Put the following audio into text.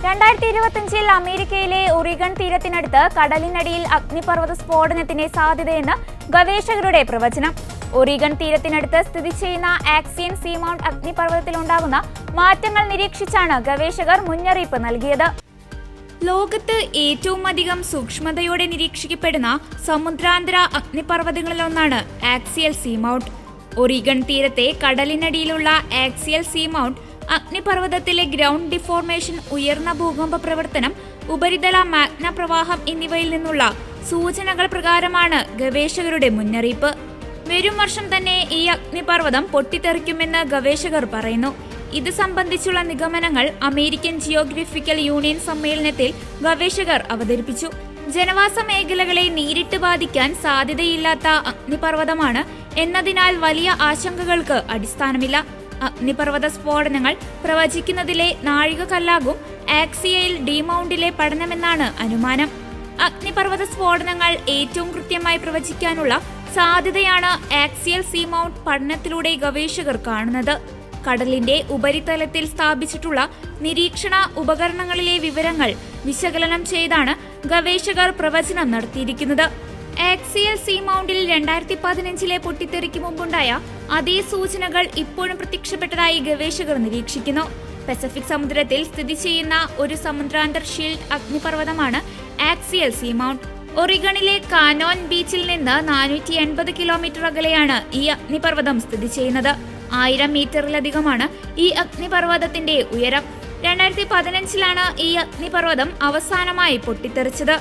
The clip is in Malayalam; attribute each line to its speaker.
Speaker 1: 2025 അമേരിക്കയിലെ ഒറിഗൺ തീരത്തിനടുത്ത് കടലിനടിയിൽ അഗ്നിപർവ്വത സ്ഫോടനത്തിന് സാധ്യതയെന്ന് ഗവേഷകരുടെ പ്രവചനം. ഒറിഗൺ തീരത്തിനടുത്ത് സ്ഥിതി ചെയ്യുന്ന ആക്സിയൻ സീമൗണ്ട് അഗ്നിപർവ്വതത്തിലുണ്ടാകുന്ന മാറ്റങ്ങൾ നിരീക്ഷിച്ചാണ് ഗവേഷകർ മുന്നറിയിപ്പ് നൽകിയത്. ലോകത്ത് ഏറ്റവും അധികം സൂക്ഷ്മതയോടെ നിരീക്ഷിക്കപ്പെടുന്ന സമുദ്രാന്തര അഗ്നിപർവ്വതങ്ങളിലൊന്നാണ് ആക്സിയൽ സീമൗണ്ട്. ഒറിഗൺ തീരത്തെ കടലിനടിയിലുള്ള ആക്സിയൽ സീമൗണ്ട് അഗ്നിപർവ്വതത്തിലെ ഗ്രൗണ്ട് ഡിഫോർമേഷൻ, ഉയർന്ന ഭൂകമ്പ പ്രവർത്തനം, ഉപരിതല മാഗ്ന പ്രവാഹം എന്നിവയിൽ നിന്നുള്ള സൂചനകൾ പ്രകാരമാണ് ഗവേഷകരുടെ മുന്നറിയിപ്പ്. വരും വർഷം തന്നെ ഈ അഗ്നിപർവ്വതം പൊട്ടിത്തെറിക്കുമെന്ന് ഗവേഷകർ പറയുന്നു. ഇത് സംബന്ധിച്ചുള്ള നിഗമനങ്ങൾ അമേരിക്കൻ ജിയോഗ്രഫിക്കൽ യൂണിയൻ സമ്മേളനത്തിൽ ഗവേഷകർ അവതരിപ്പിച്ചു. ജനവാസ മേഖലകളെ നേരിട്ട് ബാധിക്കാൻ സാധ്യതയില്ലാത്ത അഗ്നിപർവ്വതമാണ് എന്നതിനാൽ വലിയ ആശങ്കകൾക്ക് അടിസ്ഥാനമില്ല. അഗ്നിപർവ്വത സ്ഫോടനങ്ങൾ പ്രവചിക്കുന്നതിലെ നാഴികക്കല്ലാകും ആക്സിയൽ ഡിമൗണ്ടിലെ പഠനമെന്നാണ് അനുമാനം. അഗ്നിപർവ്വത സ്ഫോടനങ്ങൾ ഏറ്റവും കൃത്യമായി പ്രവചിക്കാനുള്ള സാധ്യതയാണ് ആക്സിയൽ സീമൗണ്ട് പഠനത്തിലൂടെ ഗവേഷകർ കാണുന്നത്. കടലിന്റെ ഉപരിതലത്തിൽ സ്ഥാപിച്ചിട്ടുള്ള നിരീക്ഷണ ഉപകരണങ്ങളിലെ വിവരങ്ങൾ വിശകലനം ചെയ്താണ് ഗവേഷകർ പ്രവചനം നടത്തിയിരിക്കുന്നത്. ആക്സിയൽ സീമൗണ്ടിൽ 2015 പൊട്ടിത്തെറിക്ക് മുമ്പുണ്ടായ അതേ സൂചനകൾ ഇപ്പോഴും പ്രത്യക്ഷപ്പെട്ടതായി ഗവേഷകർ നിരീക്ഷിക്കുന്നു. പസഫിക് സമുദ്രത്തിൽ സ്ഥിതി ചെയ്യുന്ന ഒരു സമുദ്രാന്തർ ഷീൽഡ് അഗ്നിപർവ്വതമാണ് ആക്സിയൽ സീമൗണ്ട്. ഒറിഗണിലെ കാനോൻ ബീച്ചിൽ നിന്ന് 480 കിലോമീറ്റർ അകലെയാണ് ഈ അഗ്നിപർവ്വതം സ്ഥിതി ചെയ്യുന്നത്. 1000 മീറ്ററിലധികമാണ് ഈ അഗ്നിപർവ്വതത്തിന്റെ ഉയരം. 2015 ഈ അഗ്നിപർവ്വതം അവസാനമായി പൊട്ടിത്തെറിച്ചത്.